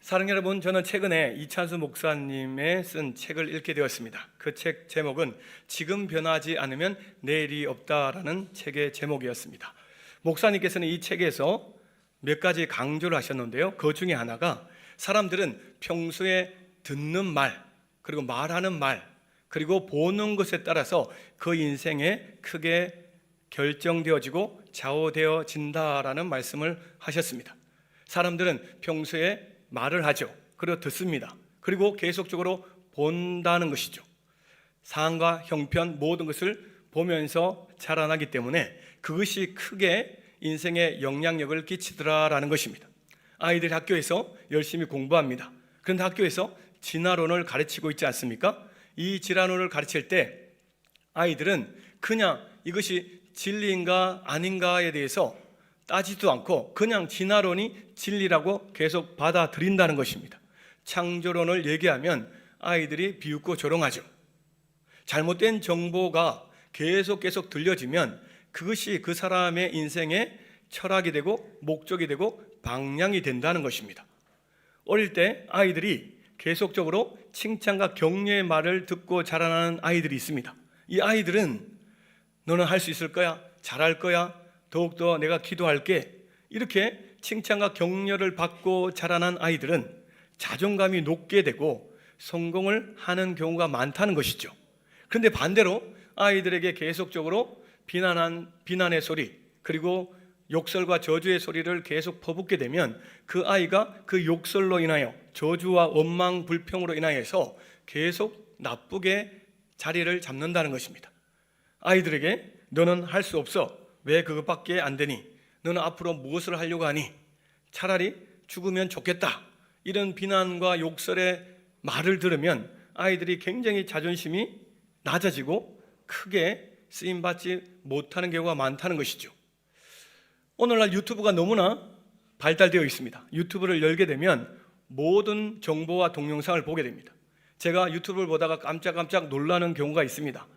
사랑하는 여러분, 저는 최근에 이찬수 목사님의 쓴 책을 읽게 되었습니다. 그 책 제목은 지금 변하지 않으면 내일이 없다라는 책의 제목이었습니다. 목사님께서는 이 책에서 몇 가지 강조를 하셨는데요, 그 중에 하나가 사람들은 평소에 듣는 말, 그리고 말하는 말, 그리고 보는 것에 따라서 그 인생에 크게 결정되어지고 좌우되어진다라는 말씀을 하셨습니다. 사람들은 평소에 말을 하죠. 그리고 듣습니다. 그리고 계속적으로 본다는 것이죠. 상황과 형편 모든 것을 보면서 자라나기 때문에 그것이 크게 인생에 영향력을 끼치더라라는 것입니다. 아이들이 학교에서 열심히 공부합니다. 그런데 학교에서 진화론을 가르치고 있지 않습니까? 이 진화론을 가르칠 때 아이들은 그냥 이것이 진리인가 아닌가에 대해서 따지도 않고 그냥 진화론이 진리라고 계속 받아들인다는 것입니다. 창조론을 얘기하면 아이들이 비웃고 조롱하죠. 잘못된 정보가 계속 들려지면 그것이 그 사람의 인생의 철학이 되고 목적이 되고 방향이 된다는 것입니다. 어릴 때 아이들이 계속적으로 칭찬과 격려의 말을 듣고 자라나는 아이들이 있습니다. 이 아이들은 너는 할 수 있을 거야, 잘할 거야, 더욱더 내가 기도할게, 이렇게 칭찬과 격려를 받고 자라난 아이들은 자존감이 높게 되고 성공을 하는 경우가 많다는 것이죠. 그런데 반대로 아이들에게 계속적으로 비난의 소리, 그리고 욕설과 저주의 소리를 계속 퍼붓게 되면 그 아이가 그 욕설로 인하여 저주와 원망, 불평으로 인하여서 계속 나쁘게 자리를 잡는다는 것입니다. 아이들에게 너는 할 수 없어, 왜 그것밖에 안 되니, 너는 앞으로 무엇을 하려고 하니, 차라리 죽으면 좋겠다, 이런 비난과 욕설의 말을 들으면 아이들이 굉장히 자존심이 낮아지고 크게 쓰임받지 못하는 경우가 많다는 것이죠. 오늘날 유튜브가 너무나 발달되어 있습니다. 유튜브를 열게 되면 모든 정보와 동영상을 보게 됩니다. 제가 유튜브를 보다가 깜짝깜짝 놀라는 경우가 있습니다.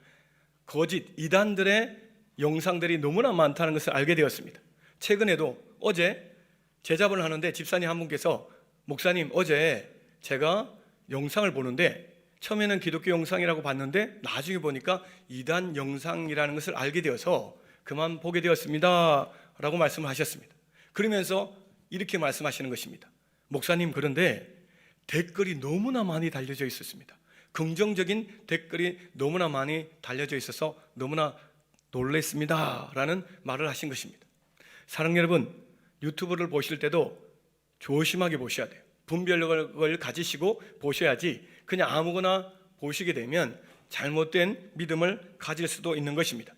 거짓, 이단들의 영상들이 너무나 많다는 것을 알게 되었습니다. 최근에도 어제 제자본을 하는데 집사님 한 분께서 목사님, 어제 제가 영상을 보는데 처음에는 기독교 영상이라고 봤는데 나중에 보니까 이단 영상이라는 것을 알게 되어서 그만 보게 되었습니다 라고 말씀을 하셨습니다. 그러면서 이렇게 말씀하시는 것입니다. 목사님, 그런데 댓글이 너무나 많이 달려져 있었습니다. 긍정적인 댓글이 너무나 많이 달려져 있어서 너무나 놀랬습니다 라는 말을 하신 것입니다. 사랑하는 여러분, 유튜브를 보실 때도 조심하게 보셔야 돼요. 분별력을 가지시고 보셔야지 그냥 아무거나 보시게 되면 잘못된 믿음을 가질 수도 있는 것입니다.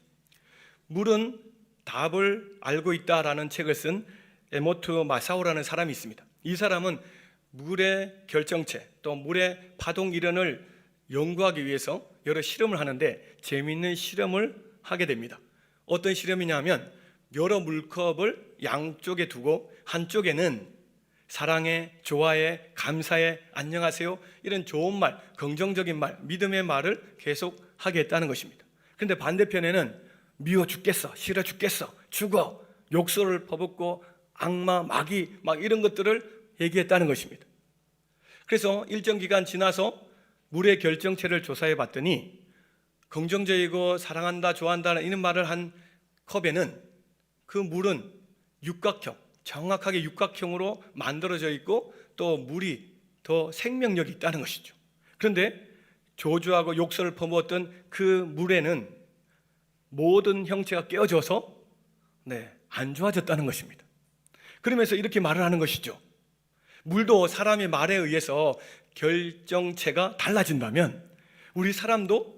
물은 답을 알고 있다라는 책을 쓴 에모트 마사오라는 사람이 있습니다. 이 사람은 물의 결정체, 또 물의 파동 이론을 연구하기 위해서 여러 실험을 하는데 재미있는 실험을 하게 됩니다. 어떤 실험이냐면 여러 물컵을 양쪽에 두고 한쪽에는 사랑해, 좋아해, 감사해, 안녕하세요, 이런 좋은 말, 긍정적인 말, 믿음의 말을 계속 하게 했다는 것입니다. 그런데 반대편에는 미워 죽겠어, 싫어 죽겠어, 죽어, 욕설을 퍼붓고 악마, 마귀 막 이런 것들을 얘기했다는 것입니다. 그래서 일정 기간 지나서 물의 결정체를 조사해 봤더니 긍정적이고 사랑한다, 좋아한다는 이런 말을 한 컵에는 그 물은 육각형, 정확하게 육각형으로 만들어져 있고 또 물이 더 생명력이 있다는 것이죠. 그런데 조주하고 욕설을 퍼부었던 그 물에는 모든 형체가 깨어져서 안 좋아졌다는 것입니다. 그러면서 이렇게 말을 하는 것이죠. 물도 사람의 말에 의해서 결정체가 달라진다면 우리 사람도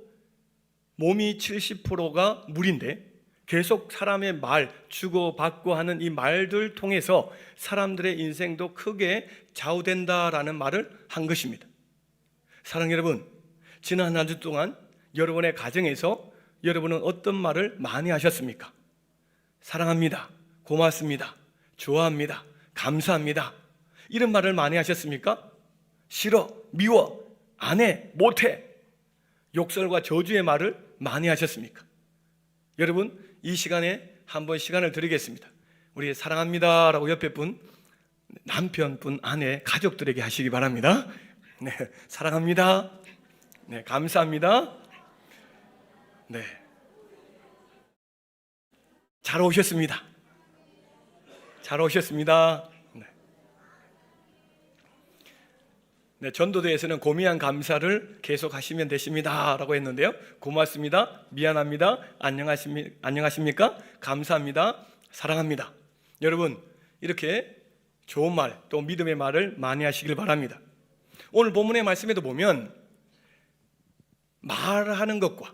몸이 70%가 물인데 계속 사람의 말, 주고받고 하는 이 말들 통해서 사람들의 인생도 크게 좌우된다라는 말을 한 것입니다. 사랑하는 여러분, 지난 한 주 동안 여러분의 가정에서 여러분은 어떤 말을 많이 하셨습니까? 사랑합니다, 고맙습니다, 좋아합니다, 감사합니다, 이런 말을 많이 하셨습니까? 싫어, 미워, 안 해, 못해, 욕설과 저주의 말을 많이 하셨습니까? 여러분, 이 시간에 한번 시간을 드리겠습니다. 우리 사랑합니다 라고 옆에 분 남편분, 아내, 가족들에게 하시기 바랍니다. 네, 사랑합니다. 네, 감사합니다. 네, 잘 오셨습니다. 잘 오셨습니다. 네, 전도대에서는 고미한 감사를 계속 하시면 되십니다 라고 했는데요, 고맙습니다, 미안합니다, 안녕하십니까, 감사합니다, 사랑합니다. 여러분, 이렇게 좋은 말, 또 믿음의 말을 많이 하시길 바랍니다. 오늘 본문의 말씀에도 보면 말하는 것과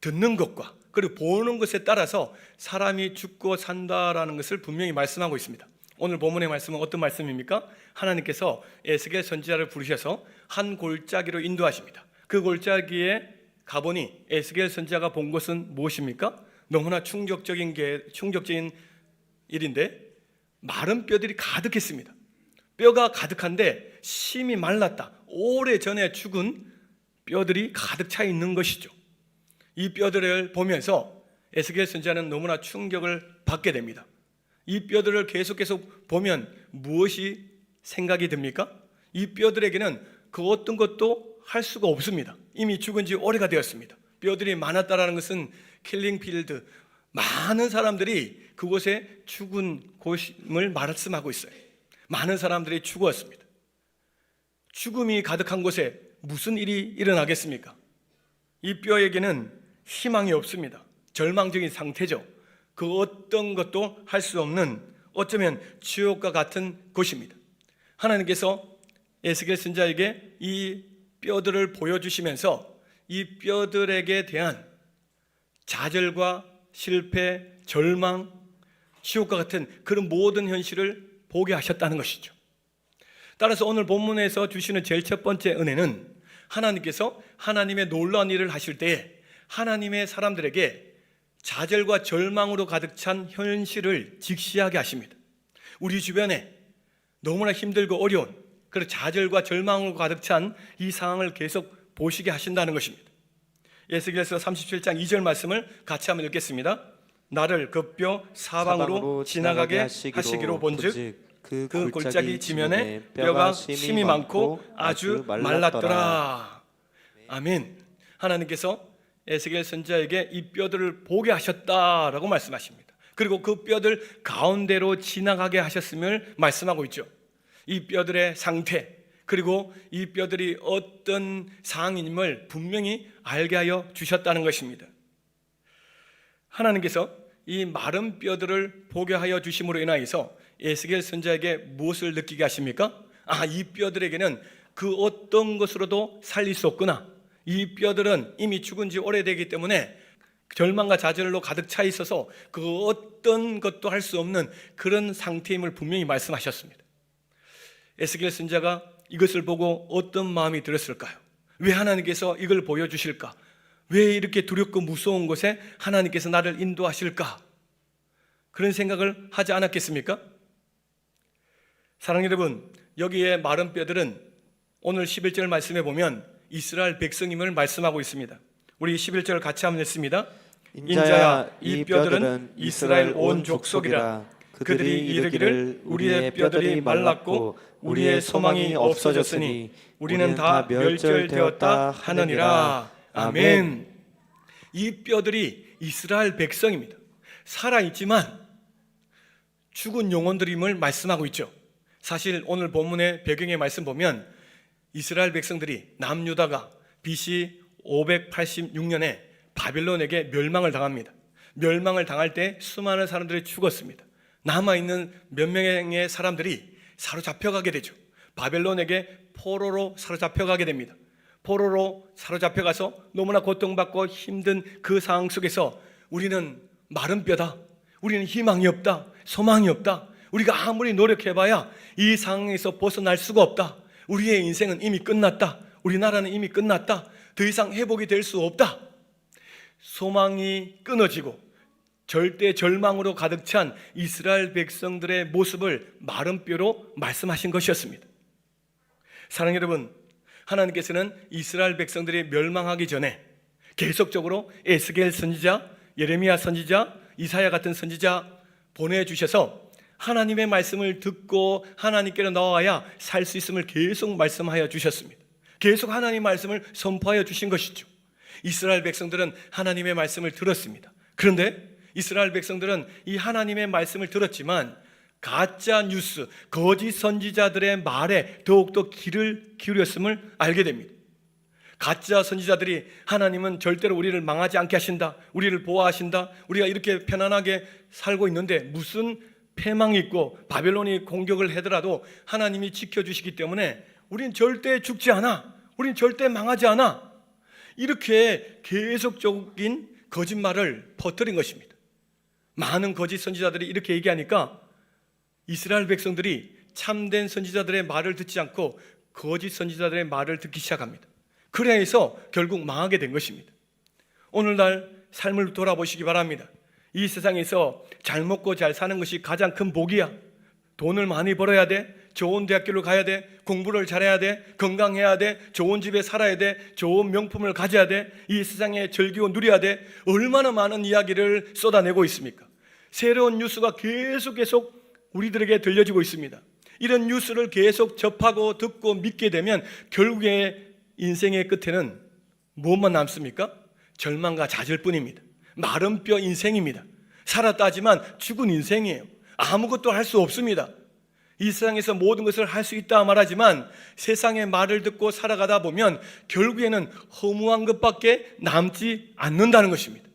듣는 것과 그리고 보는 것에 따라서 사람이 죽고 산다라는 것을 분명히 말씀하고 있습니다. 오늘 본문의 말씀은 어떤 말씀입니까? 하나님께서 에스겔 선지자를 부르셔서 한 골짜기로 인도하십니다. 그 골짜기에 가보니 에스겔 선지자가 본 것은 무엇입니까? 너무나 충격적인 일인데, 마른 뼈들이 가득했습니다. 뼈가 가득한데 심이 말랐다. 오래전에 죽은 뼈들이 가득 차 있는 것이죠. 이 뼈들을 보면서 에스겔 선지자는 너무나 충격을 받게 됩니다. 이 뼈들을 계속해서 보면 무엇이 생각이 듭니까? 이 뼈들에게는 그 어떤 것도 할 수가 없습니다. 이미 죽은 지 오래가 되었습니다. 뼈들이 많았다는 것은 킬링필드, 많은 사람들이 그곳에 죽은 곳임을 말씀하고 있어요. 많은 사람들이 죽었습니다. 죽음이 가득한 곳에 무슨 일이 일어나겠습니까? 이 뼈에게는 희망이 없습니다. 절망적인 상태죠. 그 어떤 것도 할 수 없는, 어쩌면 지옥과 같은 곳입니다. 하나님께서 에스겔 선지자에게 이 뼈들을 보여주시면서 이 뼈들에게 대한 좌절과 실패, 절망, 지옥과 같은 그런 모든 현실을 보게 하셨다는 것이죠. 따라서 오늘 본문에서 주시는 제일 첫 번째 은혜는 하나님께서 하나님의 놀라운 일을 하실 때에 하나님의 사람들에게 좌절과 절망으로 가득 찬 현실을 직시하게 하십니다. 우리 주변에 너무나 힘들고 어려운 그런 좌절과 절망으로 가득 찬 이 상황을 계속 보시게 하신다는 것입니다. 에스겔서 37장 2절 말씀을 같이 한번 읽겠습니다. 나를 그 뼈 사방으로 지나가게 하시기로 본즉 그 골짜기 지면에 뼈가 심이 많고 아주 말랐더라. 아멘. 하나님께서 에스겔 선지자에게 이 뼈들을 보게 하셨다라고 말씀하십니다. 그리고 그 뼈들 가운데로 지나가게 하셨음을 말씀하고 있죠. 이 뼈들의 상태, 그리고 이 뼈들이 어떤 상황임을 분명히 알게 하여 주셨다는 것입니다. 하나님께서 이 마른 뼈들을 보게 하여 주심으로 인하여서 에스겔 선지자에게 무엇을 느끼게 하십니까? 이 뼈들에게는 그 어떤 것으로도 살릴 수 없구나. 이 뼈들은 이미 죽은 지 오래되기 때문에 절망과 좌절로 가득 차 있어서 그 어떤 것도 할 수 없는 그런 상태임을 분명히 말씀하셨습니다. 에스겔 선지자가 이것을 보고 어떤 마음이 들었을까요? 왜 하나님께서 이걸 보여주실까? 왜 이렇게 두렵고 무서운 곳에 하나님께서 나를 인도하실까? 그런 생각을 하지 않았겠습니까? 사랑하는 여러분, 여기에 마른 뼈들은 오늘 11절 말씀에 보면 이스라엘 백성임을 말씀하고 있습니다. 우리 11절 같이 한번 읽습니다. 인자야, 이 뼈들은 이스라엘 온 족속이라. 그들이 이르기를 우리의 뼈들이 말랐고 우리의 소망이 없어졌으니 우리는 다 멸절되었다 하느니라. 아멘. 이 뼈들이 이스라엘 백성입니다. 살아있지만 죽은 영혼들임을 말씀하고 있죠. 사실 오늘 본문의 배경의 말씀 보면 이스라엘 백성들이 남유다가 BC 586년에 바벨론에게 멸망을 당합니다. 멸망을 당할 때 수많은 사람들이 죽었습니다. 남아있는 몇 명의 사람들이 사로잡혀가게 되죠. 바벨론에게 포로로 사로잡혀가게 됩니다. 포로로 사로잡혀가서 너무나 고통받고 힘든 그 상황 속에서 우리는 마른 뼈다, 우리는 희망이 없다, 소망이 없다, 우리가 아무리 노력해봐야 이 상황에서 벗어날 수가 없다, 우리의 인생은 이미 끝났다, 우리나라는 이미 끝났다, 더 이상 회복이 될 수 없다, 소망이 끊어지고 절대 절망으로 가득 찬 이스라엘 백성들의 모습을 마른 뼈로 말씀하신 것이었습니다. 사랑하는 여러분, 하나님께서는 이스라엘 백성들이 멸망하기 전에 계속적으로 에스겔 선지자, 예레미야 선지자, 이사야 같은 선지자 보내주셔서 하나님의 말씀을 듣고 하나님께로 나와야 살 수 있음을 계속 말씀하여 주셨습니다. 계속 하나님 말씀을 선포하여 주신 것이죠. 이스라엘 백성들은 하나님의 말씀을 들었습니다. 그런데 이스라엘 백성들은 이 하나님의 말씀을 들었지만 가짜 뉴스, 거짓 선지자들의 말에 더욱더 귀를 기울였음을 알게 됩니다. 가짜 선지자들이 하나님은 절대로 우리를 망하지 않게 하신다, 우리를 보호하신다, 우리가 이렇게 편안하게 살고 있는데 무슨 패망이 있고 바벨론이 공격을 하더라도 하나님이 지켜주시기 때문에 우린 절대 죽지 않아, 우린 절대 망하지 않아, 이렇게 계속적인 거짓말을 퍼뜨린 것입니다. 많은 거짓 선지자들이 이렇게 얘기하니까 이스라엘 백성들이 참된 선지자들의 말을 듣지 않고 거짓 선지자들의 말을 듣기 시작합니다. 그래야 해서 결국 망하게 된 것입니다. 오늘날 삶을 돌아보시기 바랍니다. 이 세상에서 잘 먹고 잘 사는 것이 가장 큰 복이야. 돈을 많이 벌어야 돼, 좋은 대학교를 가야 돼, 공부를 잘해야 돼, 건강해야 돼, 좋은 집에 살아야 돼, 좋은 명품을 가져야 돼, 이 세상에 즐기고 누려야 돼. 얼마나 많은 이야기를 쏟아내고 있습니까? 새로운 뉴스가 계속 우리들에게 들려지고 있습니다. 이런 뉴스를 계속 접하고 듣고 믿게 되면 결국에 인생의 끝에는 무엇만 남습니까? 절망과 좌절뿐입니다. 마른 뼈 인생입니다. 살았다 하지만 죽은 인생이에요. 아무것도 할 수 없습니다. 이 세상에서 모든 것을 할 수 있다 말하지만 세상의 말을 듣고 살아가다 보면 결국에는 허무한 것밖에 남지 않는다는 것입니다.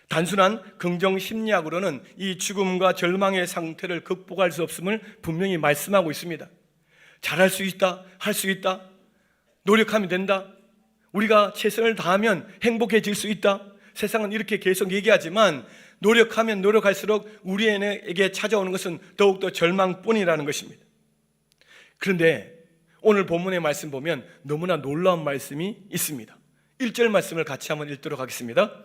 단순한 긍정 심리학으로는 이 죽음과 절망의 상태를 극복할 수 없음을 분명히 말씀하고 있습니다. 잘할 수 있다, 할 수 있다, 노력하면 된다, 우리가 최선을 다하면 행복해질 수 있다. 세상은 이렇게 계속 얘기하지만 노력하면 노력할수록 우리에게 찾아오는 것은 더욱더 절망뿐이라는 것입니다. 그런데 오늘 본문의 말씀 보면 너무나 놀라운 말씀이 있습니다. 1절 말씀을 같이 한번 읽도록 하겠습니다.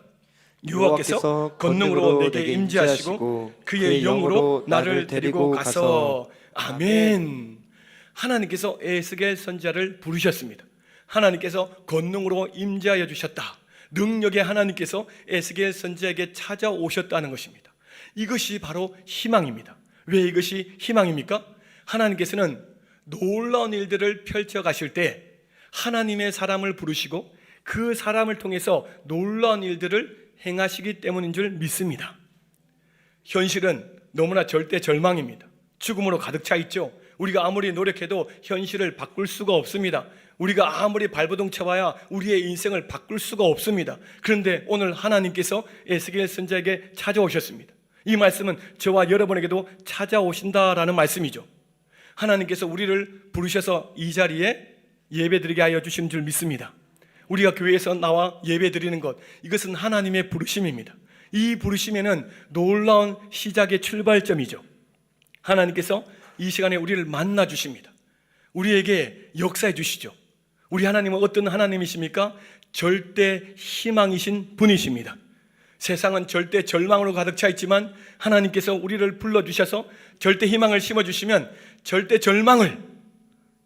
여호와께서 권능으로 내게 임재하시고 그의 영으로 나를 데리고 가서. 아멘. 하나님께서 에스겔 선지자를 부르셨습니다. 하나님께서 권능으로 임재하여 주셨다. 능력의 하나님께서 에스겔 선지자에게 찾아오셨다는 것입니다. 이것이 바로 희망입니다. 왜 이것이 희망입니까? 하나님께서는 놀라운 일들을 펼쳐 가실 때 하나님의 사람을 부르시고 그 사람을 통해서 놀라운 일들을 행하시기 때문인 줄 믿습니다. 현실은 너무나 절대 절망입니다. 죽음으로 가득 차 있죠. 우리가 아무리 노력해도 현실을 바꿀 수가 없습니다. 우리가 아무리 발버둥 쳐봐야 우리의 인생을 바꿀 수가 없습니다. 그런데 오늘 하나님께서 에스겔 선지자에게 찾아오셨습니다. 이 말씀은 저와 여러분에게도 찾아오신다라는 말씀이죠. 하나님께서 우리를 부르셔서 이 자리에 예배드리게 하여 주신 줄 믿습니다. 우리가 교회에서 나와 예배드리는 것, 이것은 하나님의 부르심입니다. 이 부르심에는 놀라운 시작의 출발점이죠. 하나님께서 이 시간에 우리를 만나 주십니다. 우리에게 역사해 주시죠. 우리 하나님은 어떤 하나님이십니까? 절대 희망이신 분이십니다. 세상은 절대 절망으로 가득 차 있지만 하나님께서 우리를 불러주셔서 절대 희망을 심어주시면 절대 절망을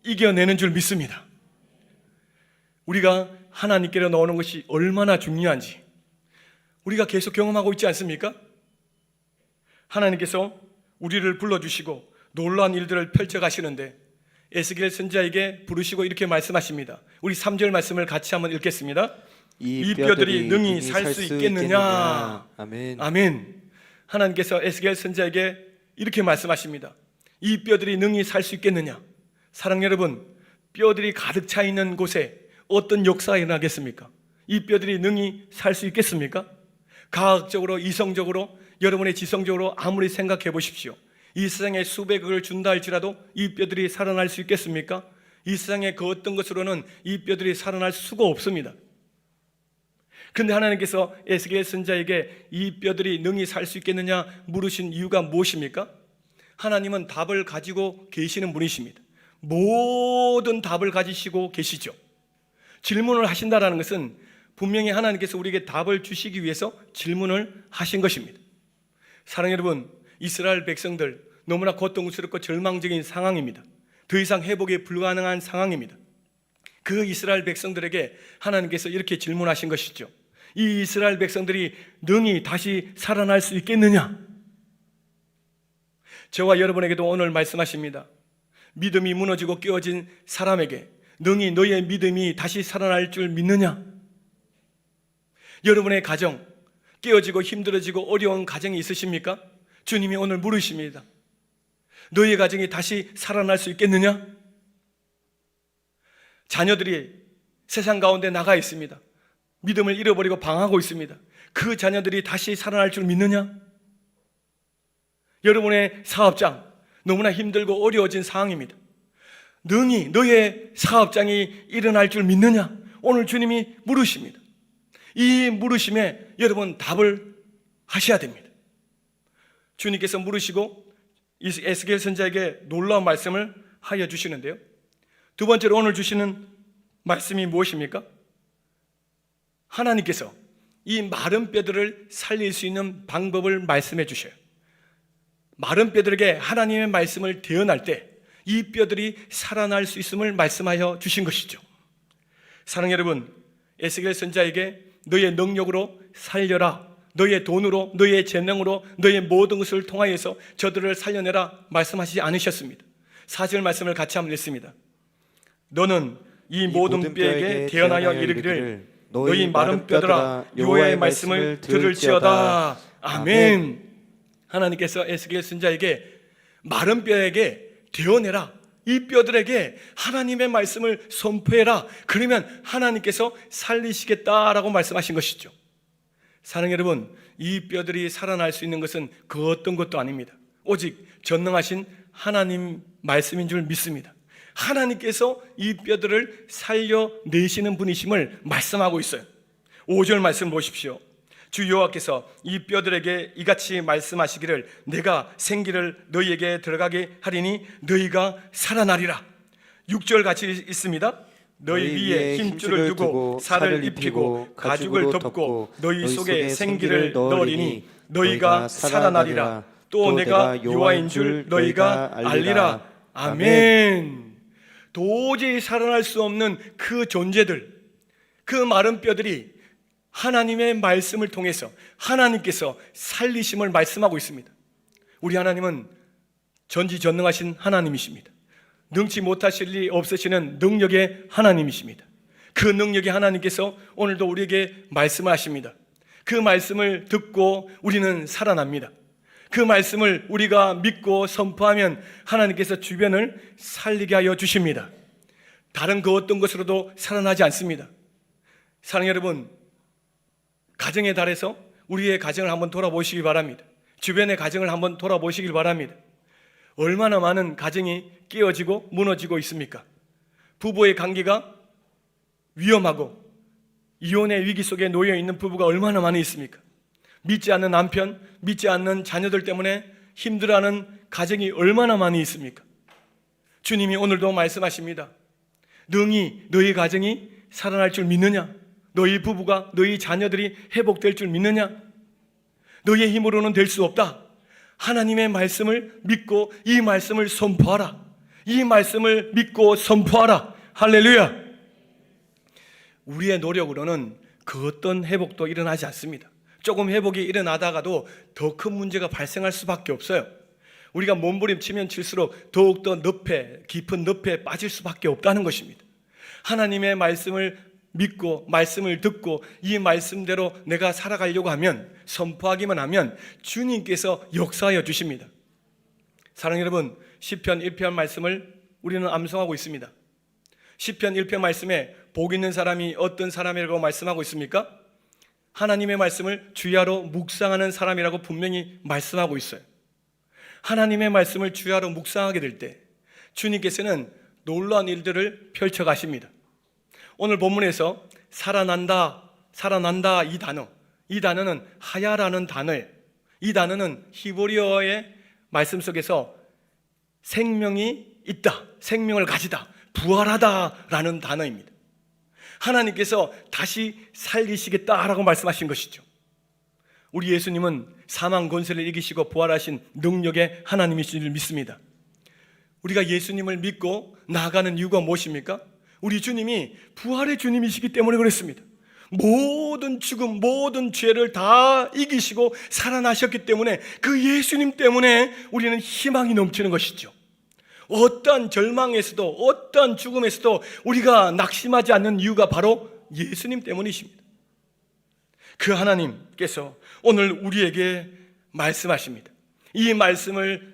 이겨내는 줄 믿습니다. 우리가 하나님께로 나오는 것이 얼마나 중요한지 우리가 계속 경험하고 있지 않습니까? 하나님께서 우리를 불러주시고 놀라운 일들을 펼쳐가시는데 에스겔 선지자에게 부르시고 이렇게 말씀하십니다. 우리 3절 말씀을 같이 한번 읽겠습니다. 이 뼈들이 능히 살 수 있겠느냐. 아멘. 아멘. 하나님께서 에스겔 선지자에게 이렇게 말씀하십니다. 이 뼈들이 능히 살 수 있겠느냐. 사랑 여러분, 뼈들이 가득 차 있는 곳에 어떤 역사가 일어나겠습니까? 이 뼈들이 능히 살 수 있겠습니까? 과학적으로, 이성적으로, 여러분의 지성적으로 아무리 생각해 보십시오. 이 세상에 수백억을 준다 할지라도 이 뼈들이 살아날 수 있겠습니까? 이 세상에 그 어떤 것으로는 이 뼈들이 살아날 수가 없습니다. 그런데 하나님께서 에스겔 선지자에게 이 뼈들이 능히 살 수 있겠느냐 물으신 이유가 무엇입니까? 하나님은 답을 가지고 계시는 분이십니다. 모든 답을 가지시고 계시죠. 질문을 하신다는 것은 분명히 하나님께서 우리에게 답을 주시기 위해서 질문을 하신 것입니다. 사랑 여러분, 이스라엘 백성들 너무나 고통스럽고 절망적인 상황입니다. 더 이상 회복이 불가능한 상황입니다. 그 이스라엘 백성들에게 하나님께서 이렇게 질문하신 것이죠. 이 이스라엘 백성들이 능히 다시 살아날 수 있겠느냐? 저와 여러분에게도 오늘 말씀하십니다. 믿음이 무너지고 깨어진 사람에게 능히 너의 믿음이 다시 살아날 줄 믿느냐? 여러분의 가정, 깨어지고 힘들어지고 어려운 가정이 있으십니까? 주님이 오늘 물으십니다. 너의 가정이 다시 살아날 수 있겠느냐? 자녀들이 세상 가운데 나가 있습니다. 믿음을 잃어버리고 방황하고 있습니다. 그 자녀들이 다시 살아날 줄 믿느냐? 여러분의 사업장 너무나 힘들고 어려워진 상황입니다. 능히 너의 사업장이 일어날 줄 믿느냐? 오늘 주님이 물으십니다. 이 물으심에 여러분 답을 하셔야 됩니다. 주님께서 물으시고 에스겔 선지자에게 놀라운 말씀을 하여 주시는데요. 두 번째로 오늘 주시는 말씀이 무엇입니까? 하나님께서 이 마른 뼈들을 살릴 수 있는 방법을 말씀해 주셔요. 마른 뼈들에게 하나님의 말씀을 대언할 때 이 뼈들이 살아날 수 있음을 말씀하여 주신 것이죠. 사랑하는 여러분, 에스겔 선지자에게 너의 능력으로 살려라, 너의 돈으로, 너의 재능으로, 너의 모든 것을 통하여서 저들을 살려내라 말씀하시지 않으셨습니다. 4절 말씀을 같이 한번 읽습니다. 너는 이 모든 뼈에게 대언하여 이르기를 너희 마른 뼈들아 여호와의 말씀을 들을지어다. 아멘. 하나님께서 에스겔 선지자에게 마른 뼈에게 대언해라, 이 뼈들에게 하나님의 말씀을 선포해라. 그러면 하나님께서 살리시겠다라고 말씀하신 것이죠. 사랑하는 여러분, 이 뼈들이 살아날 수 있는 것은 그 어떤 것도 아닙니다. 오직 전능하신 하나님 말씀인 줄 믿습니다. 하나님께서 이 뼈들을 살려내시는 분이심을 말씀하고 있어요. 5절 말씀 보십시오. 주 여호와께서 이 뼈들에게 이같이 말씀하시기를 내가 생기를 너희에게 들어가게 하리니 너희가 살아나리라. 6절 같이 있습니다. 너희 위에 힘줄을 두고 살을 입히고 가죽을 덮고 너희 속에 생기를 넣으리니 너희가 살아나리라. 또 내가 여호와인 줄 너희가 알리라. 아멘. 도저히 살아날 수 없는 그 존재들, 그 마른 뼈들이 하나님의 말씀을 통해서 하나님께서 살리심을 말씀하고 있습니다. 우리 하나님은 전지전능하신 하나님이십니다. 능치 못하실 리 없으시는 능력의 하나님이십니다. 그 능력의 하나님께서 오늘도 우리에게 말씀을 하십니다. 그 말씀을 듣고 우리는 살아납니다. 그 말씀을 우리가 믿고 선포하면 하나님께서 주변을 살리게 하여 주십니다. 다른 그 어떤 것으로도 살아나지 않습니다. 사랑하는 여러분, 가정의 달에서 우리의 가정을 한번 돌아보시기 바랍니다. 주변의 가정을 한번 돌아보시길 바랍니다. 얼마나 많은 가정이 깨어지고 무너지고 있습니까? 부부의 관계가 위험하고 이혼의 위기 속에 놓여 있는 부부가 얼마나 많이 있습니까? 믿지 않는 남편, 믿지 않는 자녀들 때문에 힘들어하는 가정이 얼마나 많이 있습니까? 주님이 오늘도 말씀하십니다. 능히 너희 가정이 살아날 줄 믿느냐? 너희 부부가, 너희 자녀들이 회복될 줄 믿느냐? 너희의 힘으로는 될 수 없다. 하나님의 말씀을 믿고 이 말씀을 선포하라. 이 말씀을 믿고 선포하라. 할렐루야. 우리의 노력으로는 그 어떤 회복도 일어나지 않습니다. 조금 회복이 일어나다가도 더 큰 문제가 발생할 수밖에 없어요. 우리가 몸부림치면 칠수록 더욱더 깊은 늪에 빠질 수밖에 없다는 것입니다. 하나님의 말씀을 믿고 말씀을 듣고 이 말씀대로 내가 살아가려고 하면, 선포하기만 하면 주님께서 역사하여 주십니다. 사랑하는 여러분, 시편 1편 말씀을 우리는 암송하고 있습니다. 시편 1편 말씀에 복 있는 사람이 어떤 사람이라고 말씀하고 있습니까? 하나님의 말씀을 주야로 묵상하는 사람이라고 분명히 말씀하고 있어요. 하나님의 말씀을 주야로 묵상하게 될 때 주님께서는 놀라운 일들을 펼쳐 가십니다. 오늘 본문에서 살아난다 이 단어는 하야라는 단어예요. 이 단어는 히브리어의 말씀 속에서 생명이 있다, 생명을 가지다, 부활하다라는 단어입니다. 하나님께서 다시 살리시겠다라고 말씀하신 것이죠. 우리 예수님은 사망 권세를 이기시고 부활하신 능력의 하나님이신 줄 믿습니다. 우리가 예수님을 믿고 나아가는 이유가 무엇입니까? 우리 주님이 부활의 주님이시기 때문에 그렇습니다. 모든 죽음, 모든 죄를 다 이기시고 살아나셨기 때문에 그 예수님 때문에 우리는 희망이 넘치는 것이죠. 어떠한 절망에서도 어떠한 죽음에서도 우리가 낙심하지 않는 이유가 바로 예수님 때문이십니다. 그 하나님께서 오늘 우리에게 말씀하십니다. 이 말씀을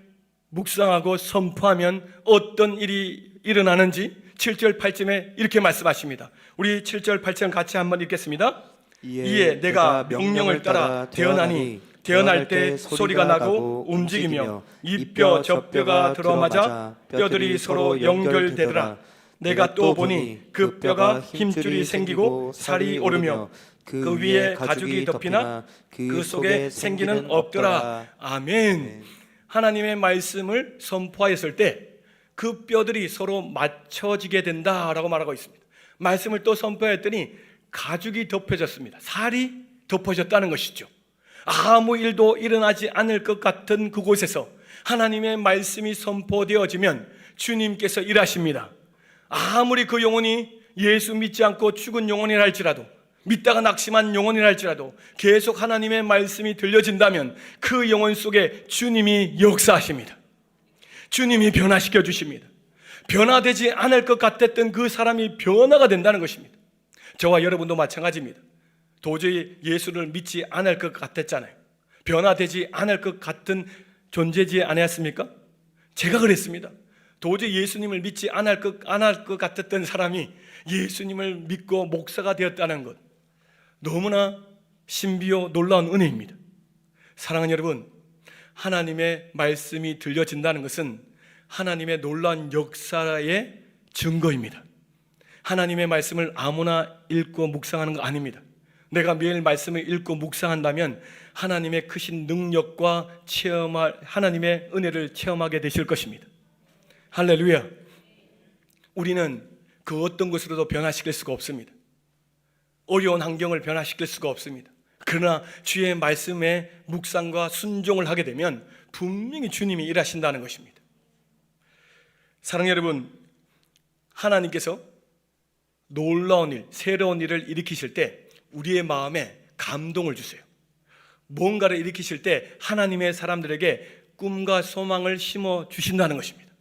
묵상하고 선포하면 어떤 일이 일어나는지 7절 8절에 이렇게 말씀하십니다. 우리 7절 8절 같이 한번 읽겠습니다. 이에 내가 명령을 따라 대언하니 대언할 때 소리가 나고 움직이며 이 뼈 저 뼈가 들어맞아 뼈들이 서로 연결되더라. 내가 또 보니 그 뼈가 힘줄이 생기고 살이 오르며 그 위에 가죽이 덮이나 그 속에 생기는 없더라. 아멘. 하나님의 말씀을 선포하였을 때 그 뼈들이 서로 맞춰지게 된다라고 말하고 있습니다. 말씀을 또 선포했더니 가죽이 덮여졌습니다. 살이 덮어졌다는 것이죠. 아무 일도 일어나지 않을 것 같은 그곳에서 하나님의 말씀이 선포되어지면 주님께서 일하십니다. 아무리 그 영혼이 예수 믿지 않고 죽은 영혼이라 할지라도, 믿다가 낙심한 영혼이라 할지라도 계속 하나님의 말씀이 들려진다면 그 영혼 속에 주님이 역사하십니다. 주님이 변화시켜 주십니다. 변화되지 않을 것 같았던 그 사람이 변화가 된다는 것입니다. 저와 여러분도 마찬가지입니다. 도저히 예수를 믿지 않을 것 같았잖아요. 변화되지 않을 것 같은 존재지 않았습니까? 제가 그랬습니다. 도저히 예수님을 믿지 않을 것 같았던 사람이 예수님을 믿고 목사가 되었다는 것, 너무나 신비요 놀라운 은혜입니다. 사랑하는 여러분, 하나님의 말씀이 들려진다는 것은 하나님의 놀라운 역사의 증거입니다. 하나님의 말씀을 아무나 읽고 묵상하는 거 아닙니다. 내가 매일 말씀을 읽고 묵상한다면 하나님의 크신 능력과 하나님의 은혜를 체험하게 되실 것입니다. 할렐루야. 우리는 그 어떤 것으로도 변화시킬 수가 없습니다. 어려운 환경을 변화시킬 수가 없습니다. 그러나 주의 말씀에 묵상과 순종을 하게 되면 분명히 주님이 일하신다는 것입니다. 사랑하는 여러분, 하나님께서 놀라운 일, 새로운 일을 일으키실 때 우리의 마음에 감동을 주세요. 뭔가를 일으키실 때 하나님의 사람들에게 꿈과 소망을 심어 주신다는 것입니다.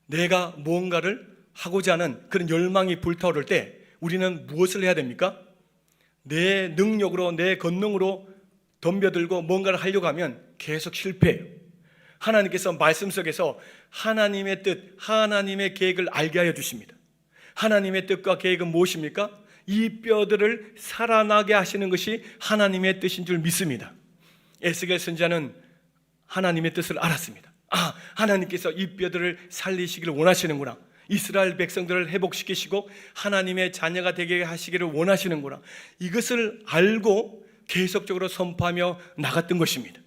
내가 뭔가를 하고자 하는 그런 열망이 불타오를 때 우리는 무엇을 해야 됩니까? 내 능력으로, 내 권능으로 덤벼들고 뭔가를 하려고 하면 계속 실패해요. 하나님께서 말씀 속에서 하나님의 뜻, 하나님의 계획을 알게 하여 주십니다. 하나님의 뜻과 계획은 무엇입니까? 이 뼈들을 살아나게 하시는 것이 하나님의 뜻인 줄 믿습니다. 에스겔 선지자는 하나님의 뜻을 알았습니다. 하나님께서 이 뼈들을 살리시기를 원하시는구나. 이스라엘 백성들을 회복시키시고 하나님의 자녀가 되게 하시기를 원하시는구나. 이것을 알고 계속적으로 선포하며 나갔던 것입니다.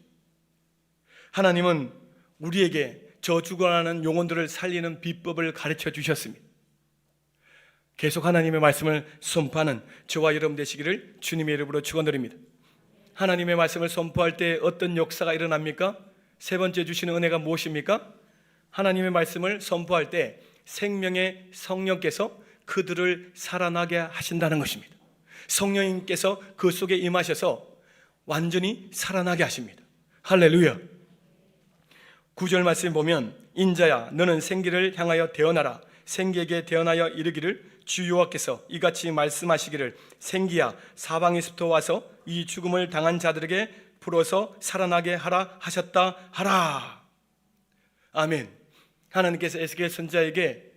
하나님은 우리에게 저 죽어가는 영혼들을 살리는 비법을 가르쳐 주셨습니다. 계속 하나님의 말씀을 선포하는 저와 여러분 되시기를 주님의 이름으로 축원드립니다. 하나님의 말씀을 선포할 때 어떤 역사가 일어납니까? 세 번째 주시는 은혜가 무엇입니까? 하나님의 말씀을 선포할 때 생명의 성령께서 그들을 살아나게 하신다는 것입니다. 성령님께서 그 속에 임하셔서 완전히 살아나게 하십니다. 할렐루야. 9절 말씀 보면 인자야 너는 생기를 향하여 대언하라. 생기에게 대언하여 이르기를 주 여호와께서 이같이 말씀하시기를 생기야 사방에서부터 와서 이 죽음을 당한 자들에게 풀어서 살아나게 하라 하셨다 하라. 아멘. 하나님께서 에스겔 선지자에게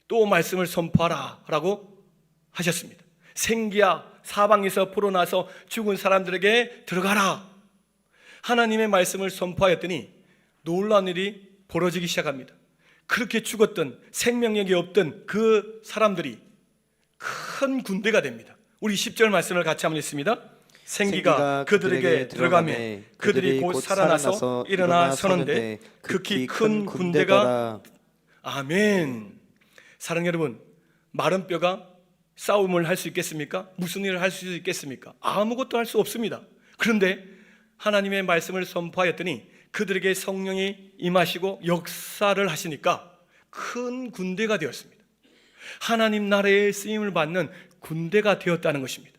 또 말씀을 선포하라 라고 하셨습니다. 생기야 사방에서 풀어나서 죽은 사람들에게 들어가라. 하나님의 말씀을 선포하였더니 놀라운 일이 벌어지기 시작합니다. 그렇게 죽었던 생명력이 없던 그 사람들이 큰 군대가 됩니다. 우리 10절 말씀을 같이 한번 읽습니다. 생기가 그들에게 들어가며 그들이 곧 살아나서 일어나 서는데 극히 큰 군대가. 아멘. 사랑하는 여러분, 마른 뼈가 싸움을 할 수 있겠습니까? 무슨 일을 할 수 있겠습니까? 아무것도 할 수 없습니다. 그런데 하나님의 말씀을 선포하였더니 그들에게 성령이 임하시고 역사를 하시니까 큰 군대가 되었습니다. 하나님 나라의 쓰임을 받는 군대가 되었다는 것입니다.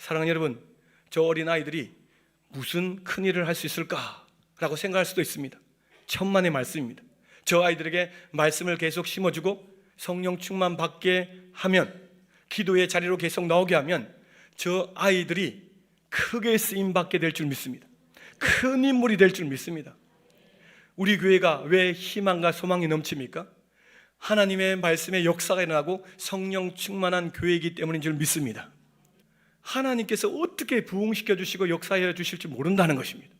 사랑하는 여러분, 저 어린아이들이 무슨 큰일을 할 수 있을까라고 생각할 수도 있습니다. 천만의 말씀입니다. 저 아이들에게 말씀을 계속 심어주고 성령 충만 받게 하면, 기도의 자리로 계속 나오게 하면 저 아이들이 크게 쓰임받게 될 줄 믿습니다. 큰 인물이 될 줄 믿습니다. 우리 교회가 왜 희망과 소망이 넘칩니까? 하나님의 말씀의 역사가 일어나고 성령 충만한 교회이기 때문인 줄 믿습니다. 하나님께서 어떻게 부흥시켜 주시고 역사해 주실지 모른다는 것입니다.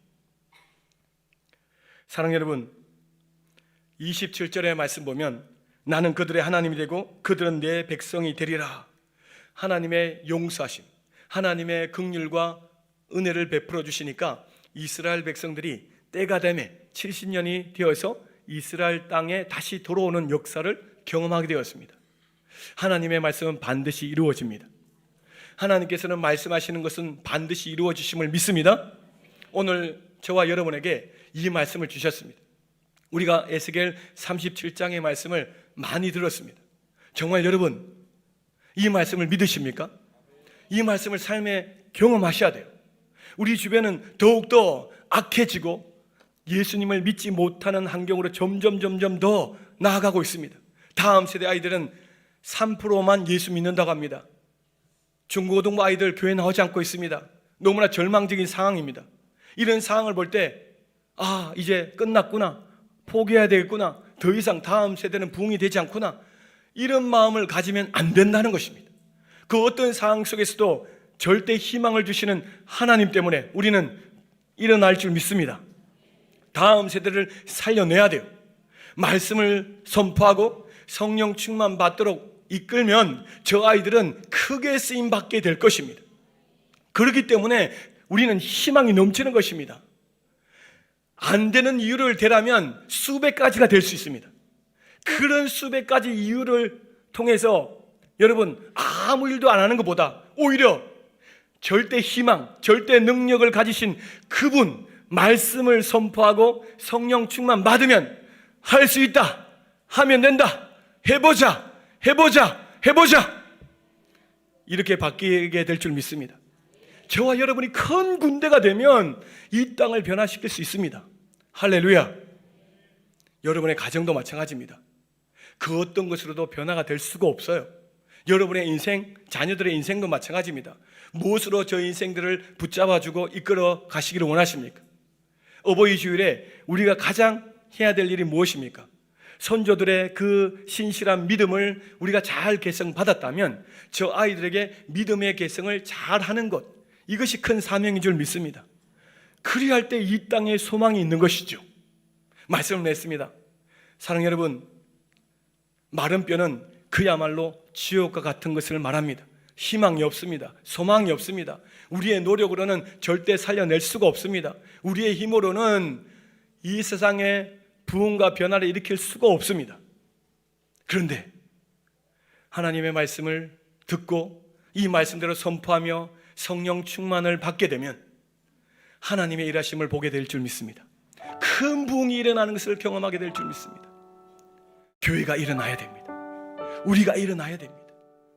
사랑하는 여러분, 27절의 말씀 보면 나는 그들의 하나님이 되고 그들은 내 백성이 되리라. 하나님의 용서하심, 하나님의 긍휼과 은혜를 베풀어 주시니까 이스라엘 백성들이 때가 되매 70년이 되어서 이스라엘 땅에 다시 돌아오는 역사를 경험하게 되었습니다. 하나님의 말씀은 반드시 이루어집니다. 하나님께서는 말씀하시는 것은 반드시 이루어지심을 믿습니다. 오늘 저와 여러분에게 이 말씀을 주셨습니다. 우리가 에스겔 37장의 말씀을 많이 들었습니다. 정말 여러분, 이 말씀을 믿으십니까? 이 말씀을 삶에 경험하셔야 돼요. 우리 주변은 더욱더 악해지고 예수님을 믿지 못하는 환경으로 점점 더 나아가고 있습니다. 다음 세대 아이들은 3%만 예수 믿는다고 합니다. 중고등부 아이들 교회 나오지 않고 있습니다. 너무나 절망적인 상황입니다. 이런 상황을 볼 때 이제 끝났구나, 포기해야 되겠구나, 더 이상 다음 세대는 부흥이 되지 않구나, 이런 마음을 가지면 안 된다는 것입니다. 그 어떤 상황 속에서도 절대 희망을 주시는 하나님 때문에 우리는 일어날 줄 믿습니다. 다음 세대를 살려내야 돼요. 말씀을 선포하고 성령 충만 받도록 이끌면 저 아이들은 크게 쓰임받게 될 것입니다. 그렇기 때문에 우리는 희망이 넘치는 것입니다. 안 되는 이유를 대라면 수백 가지가 될 수 있습니다. 그런 수백 가지 이유를 통해서 여러분, 아무 일도 안 하는 것보다 오히려 절대 희망, 절대 능력을 가지신 그분 말씀을 선포하고 성령 충만 받으면 할 수 있다, 하면 된다, 해보자 이렇게 바뀌게 될 줄 믿습니다. 저와 여러분이 큰 군대가 되면 이 땅을 변화시킬 수 있습니다. 할렐루야. 여러분의 가정도 마찬가지입니다. 그 어떤 것으로도 변화가 될 수가 없어요. 여러분의 인생, 자녀들의 인생도 마찬가지입니다. 무엇으로 저 인생들을 붙잡아주고 이끌어 가시기를 원하십니까? 어버이 주일에 우리가 가장 해야 될 일이 무엇입니까? 선조들의 그 신실한 믿음을 우리가 잘 계승받았다면 저 아이들에게 믿음의 계승을 잘 하는 것, 이것이 큰 사명인 줄 믿습니다. 그리할 때 이 땅에 소망이 있는 것이죠. 말씀을 냈습니다. 사랑 여러분, 마른 뼈는 그야말로 지옥과 같은 것을 말합니다. 희망이 없습니다. 소망이 없습니다. 우리의 노력으로는 절대 살려낼 수가 없습니다. 우리의 힘으로는 이 세상에 부흥과 변화를 일으킬 수가 없습니다. 그런데 하나님의 말씀을 듣고 이 말씀대로 선포하며 성령 충만을 받게 되면 하나님의 일하심을 보게 될 줄 믿습니다. 큰 부흥이 일어나는 것을 경험하게 될 줄 믿습니다. 교회가 일어나야 됩니다. 우리가 일어나야 됩니다.